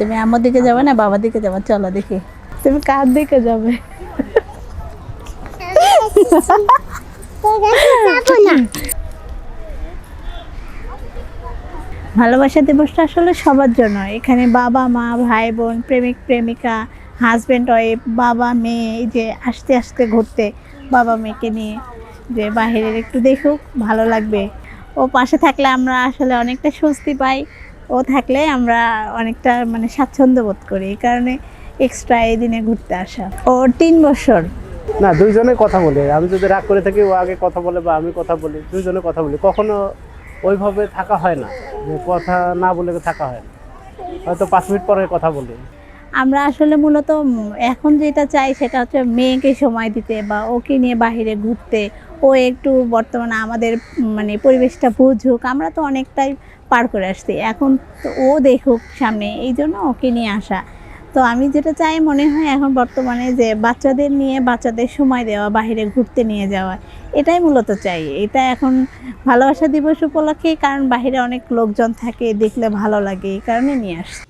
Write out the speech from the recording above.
তুমি আমার দিকে যাবে না বাবার দিকে যাবে? চলো দেখি তুমি কার দিকে যাবে। ভালোবাসা দিবসটা আসলে সবার জন্য। এখানে বাবা মা ভাই বোন প্রেমিক প্রেমিকা হাজব্যান্ড ওয়াইফ বাবা মেয়ে এই যে আস্তে আস্তে ঘুরতে বাবা মেয়েকে নিয়ে যে বাহিরের একটু দেখুক ভালো লাগবে। ও পাশে থাকলে আমরা আসলে অনেকটা স্বস্তি পাই। ও থাকলে আমরা অনেকটা মানে স্বাচ্ছন্দ্য বোধ করি। এই কারণে এক্সট্রা এই দিনে ঘুরতে আসা। ওর 3 বছর। না, দুইজনে কথা বলে। আমি যদি রাগ করে থাকি ও আগে কথা বলে বা আমি কথা বলি, দুইজনে কথা বলি। কখনো ওইভাবে থাকা হয় না, যে কথা না বলে থাকা হয় না। হয়তো 5 মিনিট পরে কথা বলি। আমরা আসলে মূলত এখন যেটা চাই সেটা হচ্ছে মেয়েকে সময় দিতে বা ওকে নিয়ে বাইরে ঘুরতে। ও একটু বর্তমানে আমাদের মানে পরিবেশটা বুঝুক। আমরা তো অনেকটাই পার করে আসছি, এখন তো ও দেখুক সামনে, এই জন্য ওকে নিয়ে আসা। তো আমি যেটা চাই মনে হয় এখন বর্তমানে যে বাচ্চাদের নিয়ে বাচ্চাদের সময় দেওয়া, বাইরে ঘুরতে নিয়ে যাওয়া, এটাই মূলত চাই। এটা এখন ভালোবাসা দিবস উপলক্ষে, কারণ বাইরে অনেক লোকজন থাকে, দেখলে ভালো লাগে, এই কারণে নিয়ে আসছি।